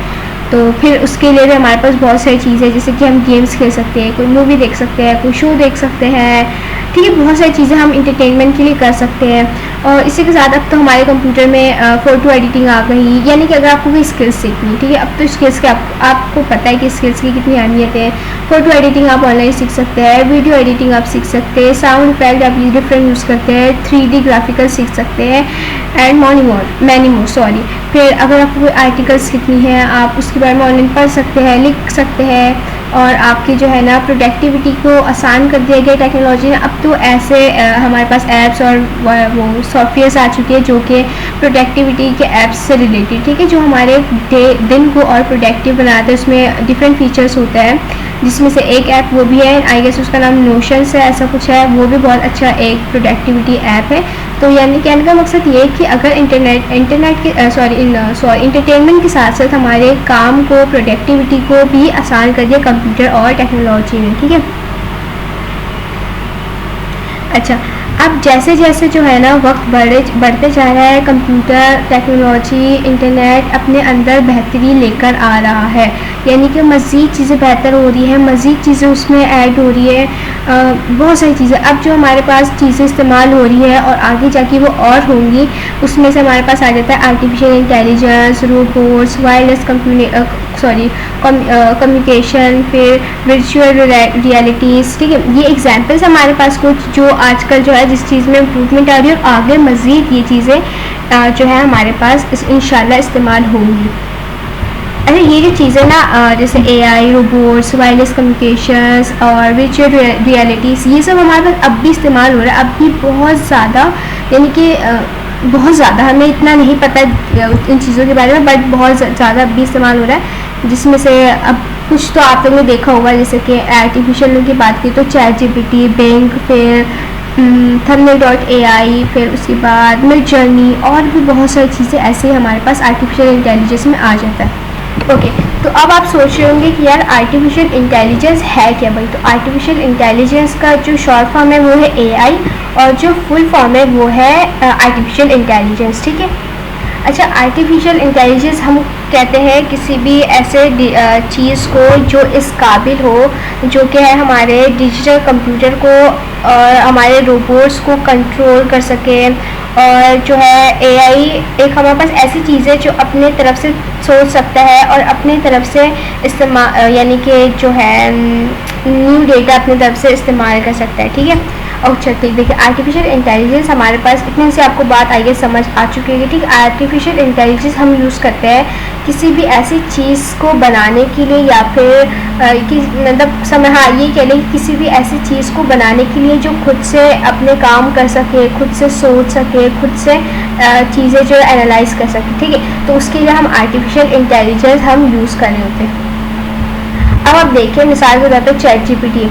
तो फिर उसके लिए भी हमारे पास बहुत सारी चीज़ें हैं, जैसे कि हम गेम्स खेल सकते हैं, कोई मूवी देख सकते हैं, कोई शो देख सकते हैं। ठीक है, बहुत सारी चीज़ें हम इंटरटेनमेंट के लिए कर सकते हैं। और इसी के साथ अब तो हमारे कंप्यूटर में फ़ोटो एडिटिंग आ गई, यानी कि अगर आपको कोई स्किल्स सीखनी है, ठीक है, अब तो स्किल्स के आपको पता है कि स्किल्स की कितनी अहमियत है। फ़ोटो एडिटिंग आप ऑनलाइन सीख सकते हैं, वीडियो एडिटिंग आप सीख सकते हैं, साउंड इफेक्ट आप डिफरेंट यूज़ करते हैं, 3D ग्राफिकल सीख सकते हैं एंड मैनी मोर सॉरी। फिर अगर आपको कोई आर्टिकल्स लिखनी है, आप उसके बारे में ऑनलाइन पढ़ सकते हैं, लिख सकते हैं। और आपकी जो है ना प्रोडक्टिविटी को आसान कर दिया गया टेक्नोलॉजी ने। अब तो ऐसे हमारे पास ऐप्स और वो सॉफ्टवेयर्स आ चुके हैं जो कि प्रोडक्टिविटी के ऐप्स से रिलेटेड, ठीक है, जो हमारे दिन को और प्रोडक्टिव बनाते हैं। उसमें डिफरेंट फीचर्स होते हैं, जिसमें से एक ऐप वो भी है, आई गेस उसका नाम नोशंस है, ऐसा कुछ है, वो भी बहुत अच्छा एक प्रोडक्टिविटी ऐप है। तो यानी कहने का मकसद ये है कि अगर इंटरनेट के इंटरटेनमेंट के साथ साथ हमारे काम को, प्रोडक्टिविटी को भी आसान कर दिया कंप्यूटर और टेक्नोलॉजी ने। ठीक है, अच्छा अब जैसे जैसे जो है ना वक्त बढ़ते जा रहा है, कंप्यूटर टेक्नोलॉजी इंटरनेट अपने अंदर बेहतरी लेकर आ रहा है, यानी कि मज़ीद चीज़ें बेहतर हो रही है, मज़ीद चीज़ें उसमें ऐड हो रही है, बहुत सारी चीज़ें अब जो हमारे पास चीज़ें इस्तेमाल हो रही है और आगे जाके वो और होंगी। उसमें से हमारे पास आ जाता है artificial intelligence, robots, wireless communication, फिर वर्चुअल रियलिटीज़। ठीक है, ये एग्जांपल्स हमारे पास कुछ जो आजकल जो है जिस चीज़ में इम्प्रूवमेंट आ रही है, और आगे मज़ीद ये चीज़ें जो है हमारे पास इंशाल्लाह इस्तेमाल होंगी। अरे ये जो चीज़ें ना जैसे AI, रोबोट्स, वायरलेस कम्युनिकेशंस और वर्चुअल रियलिटीज़, ये सब हमारे पास अब भी इस्तेमाल हो रहा है, अब भी बहुत ज़्यादा, यानी कि बहुत ज़्यादा, हमें इतना नहीं पता इन चीज़ों के बारे में, बट बहुत ज़्यादा अब भी इस्तेमाल हो रहा है। जिसमें से अब कुछ तो आप लोगों ने देखा होगा, जैसे कि आर्टिफिशियल की बात की तो ChatGPT, Bing, फिर Thumbnail.ai, फिर उसके बाद Midjourney, और भी बहुत सारी चीज़ें ऐसे ही हमारे पास आर्टिफिशियल इंटेलिजेंस में आ जाता है। ओके तो अब आप सोच रहे होंगे कि यार आर्टिफिशियल इंटेलिजेंस है क्या भाई। तो आर्टिफिशियल इंटेलिजेंस का जो शॉर्ट फॉर्म है वो है AI, और जो फुल फॉर्म है वो है आर्टिफिशियल इंटेलिजेंस। ठीक है, अच्छा आर्टिफिशियल इंटेलिजेंस हम कहते हैं किसी भी ऐसे चीज़ को जो इस काबिल हो, जो कि है हमारे डिजिटल कंप्यूटर को और हमारे रोबोट्स को कंट्रोल कर सके। और जो है AI एक हमारे पास ऐसी चीज़ है जो अपने तरफ से सोच सकता है और अपने तरफ से इस्तेमाल, यानी कि जो है न्यू डेटा अपनी तरफ से इस्तेमाल कर सकता है। ठीक है, अच्छा ठीक, देखिए आर्टिफिशियल इंटेलिजेंस हमारे पास इतने से आपको बात आइए समझ आ चुकी है। ठीक, आर्टिफिशियल इंटेलिजेंस हम यूज़ करते हैं किसी भी ऐसी चीज़ को बनाने के लिए, या फिर मतलब हाँ ये कह लें किसी भी ऐसी चीज़ को बनाने के लिए जो खुद से अपने काम कर सके, खुद से सोच सके, खुद से चीज़ें जो एनालाइज कर सके। ठीक है, तो उसके लिए हम आर्टिफिशियल इंटेलिजेंस हम यूज़ कर रहे होते हैं। अब आप देखिए मिसाल के तौर पर ChatGPT।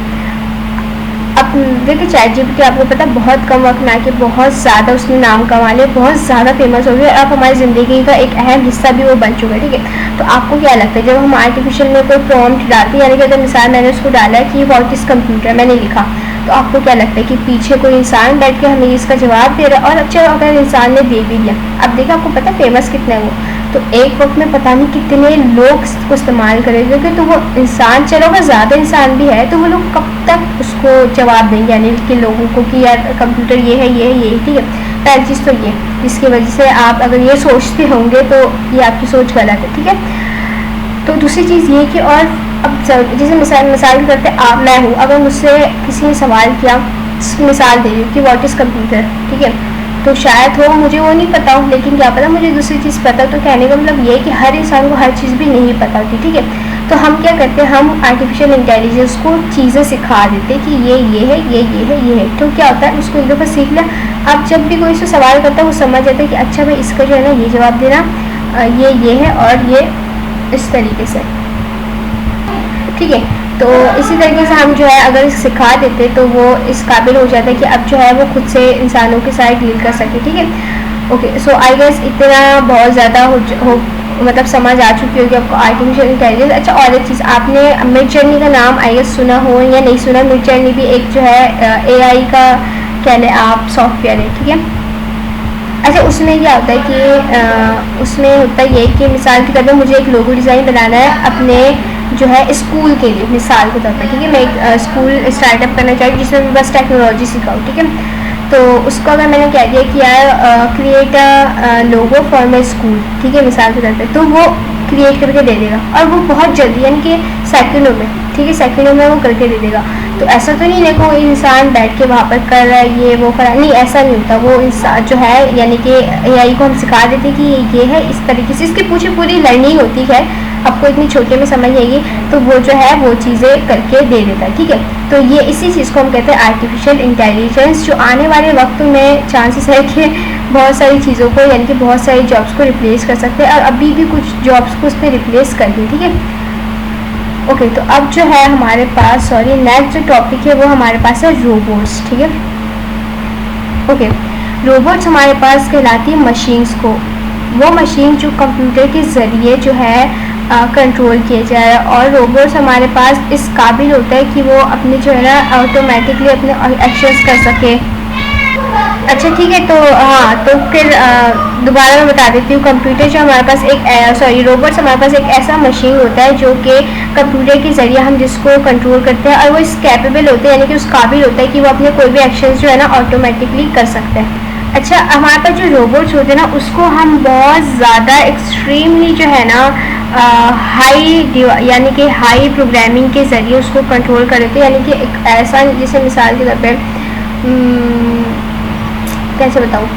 अब देखिए ChatGPT आपको पता है बहुत कम वक्त में आके बहुत ज़्यादा उसने नाम कमा लिया, बहुत ज़्यादा फेमस हो गया, अब हमारी ज़िंदगी का एक अहम हिस्सा भी वो बन चुका है। ठीक है, तो आपको क्या लगता है जब हम आर्टिफिशियल में कोई प्रॉम्प्ट डालते हैं, यानी कि अगर मिसाल मैंने उसको डाला है कि व्हाट इज़ कंप्यूटर, मैंने लिखा, तो आपको क्या लगता है कि पीछे कोई इंसान बैठ के हमें इसका जवाब दे रहा है, और अच्छा अगर इंसान ने दे भी दिया, अब देखा आपको पता है फेमस कितना है वो, तो एक वक्त में पता नहीं कितने लोग इसको इस्तेमाल करेंगे, तो वो इंसान, चलो अगर ज़्यादा इंसान भी है तो वो लोग कब तक उसको जवाब देंगे, यानी कि लोगों को कि यार कंप्यूटर ये है ये है ये है, ठीक है। पहली चीज़ तो ये, जिसकी वजह से आप अगर ये सोचते होंगे तो ये आपकी सोच गलत है, ठीक है। तो दूसरी चीज़ ये कि और अब जैसे मिसाल के करते आप मैं हूँ, अगर मुझसे किसी ने सवाल किया, मिसाल दे रही हूँ कि व्हाट इज़ कंप्यूटर, ठीक है, तो शायद हो मुझे वो नहीं पता हो, लेकिन क्या पता मुझे दूसरी चीज़ पता। तो कहने का मतलब ये कि हर इंसान को हर चीज़ भी नहीं पता होती, ठीक है। तो हम क्या करते हैं, हम आर्टिफिशियल इंटेलिजेंस को चीज़ें सिखा देते हैं कि ये है ये है ये है, तो क्या होता है उसको एक दफ़ा सीख लिया, अब जब भी कोई उससे सवाल करता है वो समझ जाता है कि अच्छा भाई इसका जो है ना ये जवाब देना, ये है और ये इस तरीके से, ठीक है। तो इसी तरीके से हम जो है अगर सिखा देते तो वो इस काबिल हो जाता है कि अब जो है वो खुद से इंसानों के साथ डील कर सके, ठीक है। ओके, सो आई गेस इतना बहुत ज़्यादा हो मतलब समझ आ चुकी होगी आपको आर्टिफिशियल इंटेलिजेंस। अच्छा, और एक चीज़, आपने मिड जर्नी का नाम आई गेस सुना हो या नहीं सुना। मिड जर्नी भी एक जो है AI का कह लें आप सॉफ्टवेयर है, ठीक है। अच्छा, उसमें क्या होता है कि उसमें होता ये कि मिसाल के तौर पर मुझे एक लोगो डिज़ाइन बनाना है अपने जो है स्कूल के लिए, मिसाल के तौर पर, ठीक है। मैं एक स्कूल स्टार्टअप करना चाहती हूँ जिसमें मैं बस टेक्नोलॉजी सिखाऊँ, ठीक है। तो उसको अगर मैंने कह दिया कि यार create a logo for my school, ठीक है, मिसाल के तौर पे, तो वो क्रिएट करके दे देगा, और वो बहुत जल्दी, यानी कि सेकंडों में, ठीक है, सेकंडों में वो करके दे देगा। तो ऐसा तो नहीं देखो इंसान बैठ के वहाँ पर कर रहा है ये वो कर रहा है, नहीं ऐसा नहीं होता। वो इंसान जो है यानी कि AI को हम सिखा देते कि ये है इस तरीके से, इसकी पूरी लर्निंग होती है, आपको इतनी छोटे में समझ आएगी, तो वो जो है वो चीज़ें करके दे देता है, ठीक है। तो ये इसी चीज़ को हम कहते हैं आर्टिफिशियल इंटेलिजेंस, जो आने वाले वक्त में चांसेस है कि बहुत सारी चीज़ों को यानी कि बहुत सारी जॉब्स को रिप्लेस कर सकते हैं, और अभी भी कुछ जॉब्स को उसने रिप्लेस कर दी, ठीक है। ओके, तो अब जो है हमारे पास नेक्स्ट जो टॉपिक है वो हमारे पास है रोबोट्स, ठीक है। ओके, रोबोट्स हमारे पास कहलाती है मशीन्स को, वो मशीन जो कंप्यूटर के ज़रिए जो है कंट्रोल किया जाए, और रोबोट्स हमारे पास इस काबिल होता है कि वो अपने जो है ना ऑटोमेटिकली अपने एक्शंस कर सके। अच्छा ठीक है, तो हाँ, तो फिर दोबारा मैं बता देती हूँ। कंप्यूटर जो हमारे पास रोबोट्स हमारे पास एक ऐसा मशीन होता है जो कि कंप्यूटर के ज़रिए हम जिसको कंट्रोल करते हैं, और वो इस कैपेबल होते हैं यानी कि उस काबिल होता है कि वो अपने कोई भी एक्शंस जो है ना ऑटोमेटिकली कर सकते हैं। अच्छा, हमारे पास जो रोबोट्स होते हैं ना उसको हम बहुत ज़्यादा एक्सट्रीमली जो है ना यानी कि हाई प्रोग्रामिंग के ज़रिए उसको कंट्रोल कर देते हैं, यानी कि एक ऐसा, जैसे मिसाल के तौर पर कैसे बताऊँ,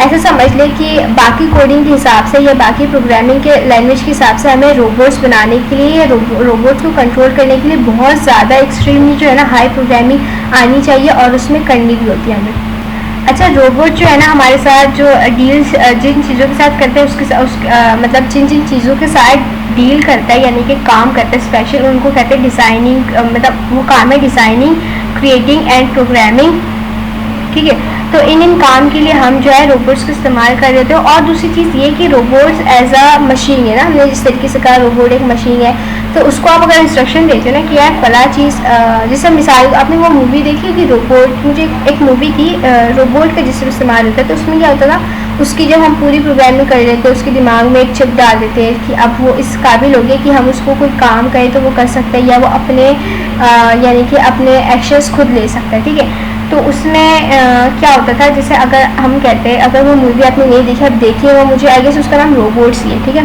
ऐसे समझ लें कि बाकी कोडिंग के हिसाब से या बाकी प्रोग्रामिंग के लैंग्वेज के हिसाब से हमें रोबोट्स बनाने के लिए या रोबोट्स को कंट्रोल करने के लिए बहुत ज़्यादा एक्सट्रीमली जो है ना हाई प्रोग्रामिंग आनी चाहिए, और उसमें करनी भी होती है हमें। अच्छा, रोबोट जो है ना हमारे साथ जो डील्स जिन चीज़ों के साथ करते हैं मतलब जिन चीज़ों के साथ डील करता है यानी कि काम करता है स्पेशल, उनको कहते हैं डिज़ाइनिंग, मतलब वो काम है डिज़ाइनिंग, क्रिएटिंग एंड प्रोग्रामिंग, ठीक है। तो इन काम के लिए हम जो है रोबोट्स का इस्तेमाल कर देते हैं। और दूसरी चीज़ ये कि रोबोट्स एज अ मशीन है ना, हमने जिस तरीके से कहा रोबोट एक मशीन है, तो उसको आप अगर इंस्ट्रक्शन देते हो ना कि यार फला चीज़, जैसे मिसाल आपने वो मूवी देखी कि रोबोट, मुझे एक मूवी थी रोबोट का जिसमें इस्तेमाल होता है, तो उसमें क्या होता था, उसकी जब हम पूरी प्रोग्रामिंग कर लेते हैं उसके दिमाग में एक चिप डाल देते हैं कि अब वो इस काबिल हो गया कि हम उसको कोई काम करें तो वो कर सकता है, या वो अपने यानी कि अपने एक्शंस खुद ले सकता है, ठीक है। तो उसमें क्या होता था, जैसे अगर हम कहते हैं, अगर वो मूवी आपने नहीं देखी, अब देखिए वो, मुझे आई गेस उसका नाम रोबोट्स ही है, ठीक है।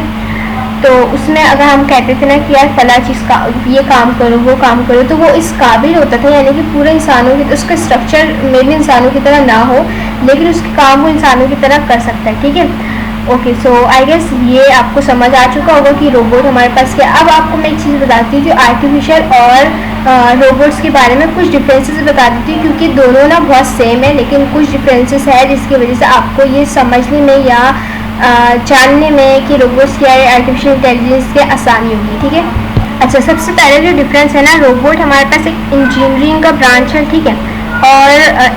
तो उसमें अगर हम कहते थे ना कि यार फला चीज़ का ये काम करो वो काम करो, तो वो इस काबिल होता था, यानी कि पूरे इंसानों की, उसका स्ट्रक्चर में भी इंसानों की तरह ना हो लेकिन उसके काम वो इंसानों की तरह कर सकता है, ठीक है। ओके, सो आई गेस ये आपको समझ आ चुका होगा कि रोबोट हमारे पास क्या। अब आपको मैं एक चीज़ बताती हूँ कि आर्टिफिशियल और रोबोट्स के बारे में कुछ डिफरेंसेस बता देती हूँ, क्योंकि दोनों ना बहुत सेम है लेकिन कुछ डिफरेंसेस है जिसकी वजह से आपको ये समझने में या जानने में कि रोबोट्स क्या है, आर्टिफिशियल इंटेलिजेंस की आसानी होगी, ठीक है। अच्छा, सबसे पहले जो डिफरेंस है ना, रोबोट हमारे पास एक इंजीनियरिंग का ब्रांच है, ठीक है। और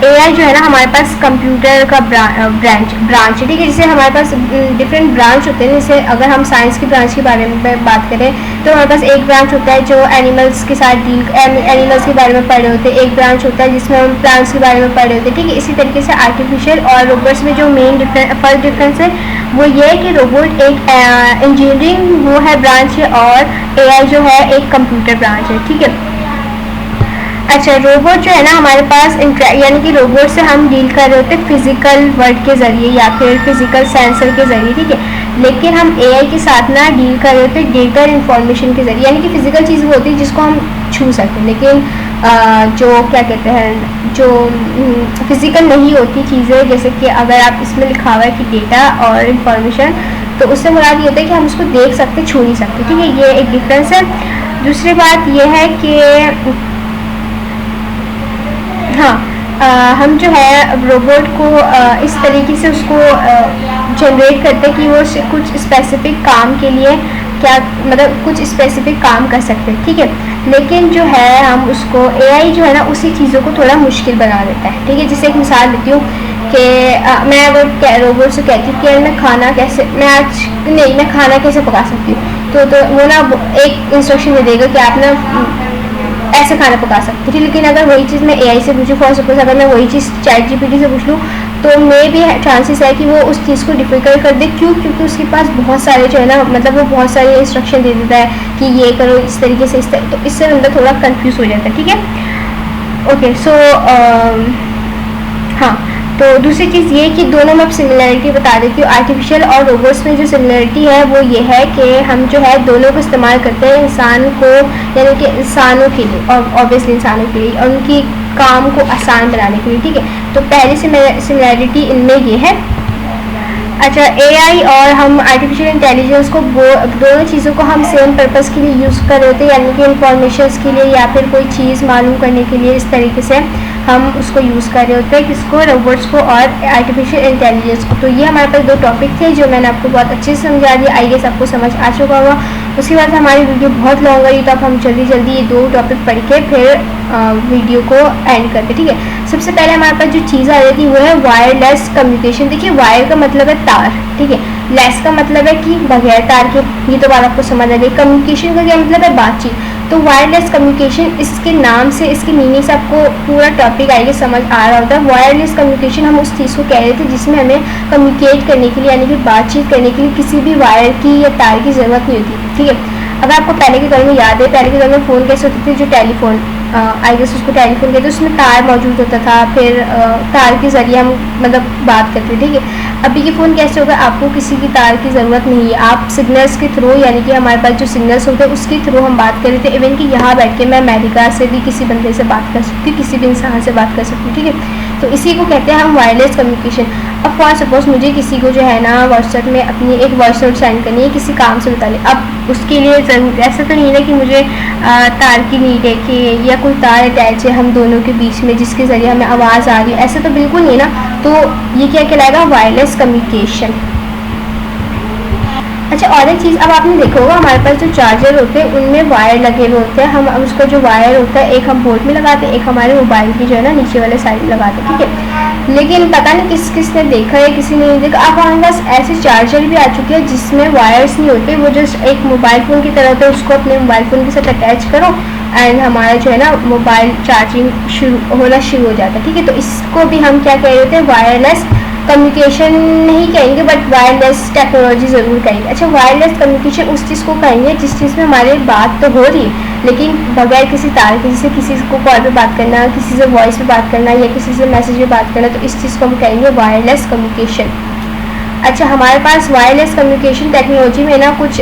एआई जो है ना हमारे पास कंप्यूटर का ब्रांच है, ठीक है। जैसे हमारे पास डिफरेंट ब्रांच होते हैं, जैसे अगर हम साइंस की ब्रांच के बारे में बात करें तो हमारे पास एक ब्रांच होता है जो एनिमल्स के साथ एनिमल्स के बारे में पढ़ रहे होते हैं, एक ब्रांच होता है जिसमें हम प्लांट्स के बारे में पढ़ रहे होते हैं, ठीक है। इसी तरीके से आर्टिफिशियल और रोबोट्स में जो मेन फर्स्ट डिफरेंस है वो ये है कि रोबोट एक इंजीनियरिंग वो है ब्रांच है और एआई जो है एक कंप्यूटर ब्रांच है, ठीक है। अच्छा, रोबोट जो है ना हमारे पास यानी कि रोबोट से हम डील कर रहे होते हैं फिजिकल वर्ड के ज़रिए या फिर फिजिकल सेंसर के ज़रिए, ठीक है। लेकिन हम एआई के साथ ना डील कर रहे होते हैं डेटा और इन्फॉर्मेशन के ज़रिए, यानी कि फिजिकल चीज़ वो होती है जिसको हम छू सकते हैं, लेकिन जो क्या कहते हैं जो फिजिकल नहीं होती चीज़ें, जैसे कि अगर आप इसमें लिखा हुआ है कि डेटा और इन्फॉर्मेशन, तो उससे मुराद ये होता है कि हम उसको देख सकते छू नहीं सकते, ठीक है। ये एक डिफरेंस है। दूसरी बात यह है कि हाँ, हम जो है रोबोट को इस तरीके से उसको जनरेट करते हैं कि वो कुछ स्पेसिफिक काम के लिए क्या मतलब कुछ स्पेसिफिक काम कर सकते हैं, ठीक है। लेकिन जो है हम उसको एआई जो है ना उसी चीज़ों को थोड़ा मुश्किल बना देता है, ठीक है। जैसे एक मिसाल देती हूँ कि मैं अगर रोबोट से कहती हूँ कि मैं खाना कैसे मैं खाना कैसे पका सकती हूँ, तो वो ना एक इंस्ट्रक्शन दे देगा कि आप ना ऐसे खाना पका सकती थी। लेकिन अगर वही चीज़ मैं एआई से पूछूँ, फॉर सपोज अगर मैं वही चीज़ चैट जीपीटी से पूछ लूँ, तो मे भी चांसेस है कि वो उस चीज़ को डिफ़िकल्ट कर दे। क्यों? क्योंकि उसके पास बहुत सारे जो है ना मतलब वो बहुत सारे इंस्ट्रक्शन दे देता है कि ये करो इस तरीके से, तो इससे बंदा थोड़ा कंफ्यूज हो जाता है, ठीक है। ओके, सो हाँ, तो दूसरी चीज़ ये कि दोनों में अब सिमिलरिटी बता देती हूँ। आर्टिफिशियल और रोबोट्स में जो सिमिलरिटी है वो ये है कि हम जो है दोनों को इस्तेमाल करते हैं इंसान को, यानी कि इंसानों के लिए, और ऑब्वियसली इंसानों के लिए, और उनकी काम को आसान बनाने के लिए, ठीक है। तो पहली सिमिलरिटी इनमें ये है। अच्छा, एआई और हम आर्टिफिशियल इंटेलिजेंस को दोनों चीज़ों को हम सेम पर्पस के लिए यूज़ कर रहे होते हैं, यानी कि इंफॉर्मेशंस के लिए या फिर कोई चीज़ मालूम करने के लिए, इस तरीके से हम उसको यूज़ कर रहे होते हैं, किसको, रोबोट्स को और आर्टिफिशियल इंटेलिजेंस को। तो ये हमारे पास दो टॉपिक थे जो मैंने आपको बहुत अच्छे से समझा दिया। आई गेस आपको समझ आ चुका होगा। उसके बाद हमारी वीडियो बहुत लॉन्ग रही, तो अब हम जल्दी जल्दी ये दो टॉपिक पढ़ के फिर वीडियो को एंड करते, ठीक है। सबसे पहले हमारे पास जो चीज़ आ रही थी वो है वायरलेस कम्युनिकेशन। देखिए, वायर का मतलब है तार, ठीक है। लेस का मतलब है कि बगैर तार के, ये तो बात आपको समझ आ गई। कम्युनिकेशन का क्या मतलब है? बातचीत। तो वायरलेस कम्युनिकेशन, इसके नाम से, इसकी मीनिंग से आपको पूरा टॉपिक आएगा समझ आ रहा होता है। वायरलेस कम्युनिकेशन हम उस चीज़ को कह रहे थे जिसमें हमें कम्युनिकेट करने के लिए, यानी कि बातचीत करने के लिए किसी भी वायर की या तार की ज़रूरत नहीं होती, ठीक है। अगर आपको पहले के दौर में याद है, पहले के दौर में फ़ोन कैसे होते थे, जो टेलीफोन, आई गेस उसको टेलीफोन कहते, उसमें तार मौजूद होता था, फिर तार के ज़रिए हम मतलब बात करते थे, ठीक है। अभी के फ़ोन कैसे होगा, आपको किसी की तार की ज़रूरत नहीं है, आप सिग्नल्स के थ्रू, यानी कि हमारे पास जो सिग्नल्स होते हैं उसके थ्रू हम बात कर रहे थे। इवन कि यहाँ बैठ के मैं अमेरिका से भी किसी बंदे से बात कर सकती हूँ, किसी भी इंसान से बात कर सकती हूँ, ठीक है। तो इसी को कहते हैं हम वायरलेस कम्युनिकेशन। अब फॉर सपोज मुझे किसी को जो है ना व्हाट्सएप में अपनी एक वॉइस नोट सेंड करनी है किसी काम से बताने, अब उसके लिए ज़रूर ऐसा तो नहीं है कि मुझे तार की नीड है कि या कोई तार अटैच है हम दोनों के बीच में जिसके ज़रिए हमें आवाज़ आ रही है, ऐसा तो बिल्कुल नहीं ना। तो ये क्या कहलाएगा? Wireless communication. अच्छा, और एक चीज़, अब आपने देखा होगा हमारे पास जो चार्जर होते हैं उनमें वायर लगे हुए होते हैं। हम उसका जो वायर होता है एक हम बोर्ड में लगाते हैं, एक हमारे मोबाइल की जो है ना नीचे वाले साइड लगाते हैं, ठीक है। लेकिन पता नहीं किसने देखा है, किसी ने नहीं देखा। अब हमारे पास ऐसे चार्जर भी आ चुके हैं जिसमें वायर्स नहीं होते, वो जस्ट एक मोबाइल फ़ोन की तरह होता है, उसको अपने मोबाइल फ़ोन के साथ अटैच करो एंड हमारा जो है ना मोबाइल चार्जिंग होना शुरू हो जाता है, ठीक है। तो इसको भी हम क्या कह रहे होते हैं? वायरलेस कम्युनिकेशन नहीं कहेंगे, बट वायरलेस टेक्नोलॉजी ज़रूर कहेंगे। अच्छा, वायरलेस कम्युनिकेशन उस चीज़ को कहेंगे जिस चीज़ में हमारी बात तो हो रही है लेकिन बगैर किसी तार के, जैसे किसी को कॉल पे बात करना, किसी से वॉइस पे बात करना या किसी से मैसेज पे बात करना, तो इस चीज़ को हम कहेंगे वायरलेस कम्युनिकेशन। अच्छा, हमारे पास वायरलेस कम्युनिकेशन टेक्नोलॉजी में ना कुछ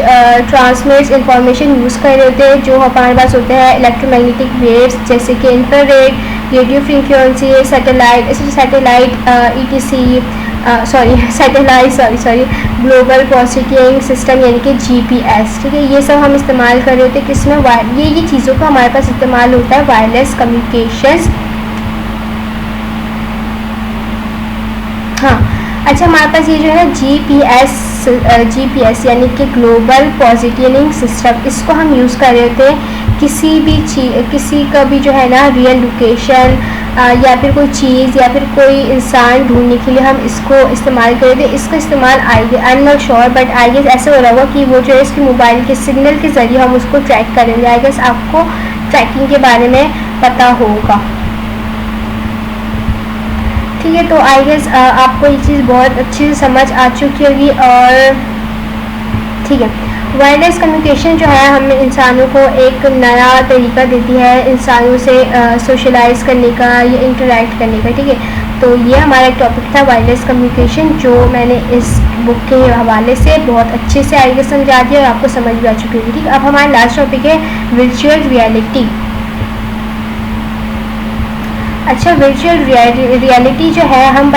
ट्रांसमिट्स इंफॉर्मेशन यूज़ कर रहे होते हैं जो हमारे पास होते हैं इलेक्ट्रोमैग्नेटिक वेव्स, जैसे कि infrared, radio frequency, satellite global positioning system, यानी कि GPS, ठीक है। ये सब हम इस्तेमाल कर रहे होते हैं किसमें? ये चीज़ों का हमारे पास इस्तेमाल होता है वायरलेस कम्युनिकेशंस। हाँ, अच्छा, हमारे पास ये जो है GPS यानी कि ग्लोबल पोजिशनिंग सिस्टम, इसको हम यूज़ कर रहे होते हैं किसी भी चीज़, किसी का भी जो है ना रियल लोकेशन या फिर कोई चीज़ या फिर कोई इंसान ढूंढने के लिए हम इसको इस्तेमाल करें। तो इसका इस्तेमाल I am not sure, but I guess ऐसे हो रहा होगा कि वो जो है इसकी मोबाइल के सिग्नल के ज़रिए हम उसको ट्रैक करेंगे। आई गेस आपको ट्रैकिंग के बारे में पता होगा, ठीक है। तो आई गेस आपको ये चीज़ बहुत अच्छी से समझ आ चुकी होगी। और ठीक है, वायरलेस कम्युनिकेशन जो है हमें इंसानों को एक नया तरीका देती है इंसानों से सोशलाइज करने का या इंटरेक्ट करने का, ठीक है। तो ये हमारा एक टॉपिक था वायरलेस कम्युनिकेशन, जो मैंने इस बुक के हवाले से बहुत अच्छे से आगे समझा दिया और आपको समझ भी आ चुकी होगी, ठीक। अब हमारा लास्ट टॉपिक है वर्चुअल रियलिटी। अच्छा, वर्चुअल रियलिटी जो है हम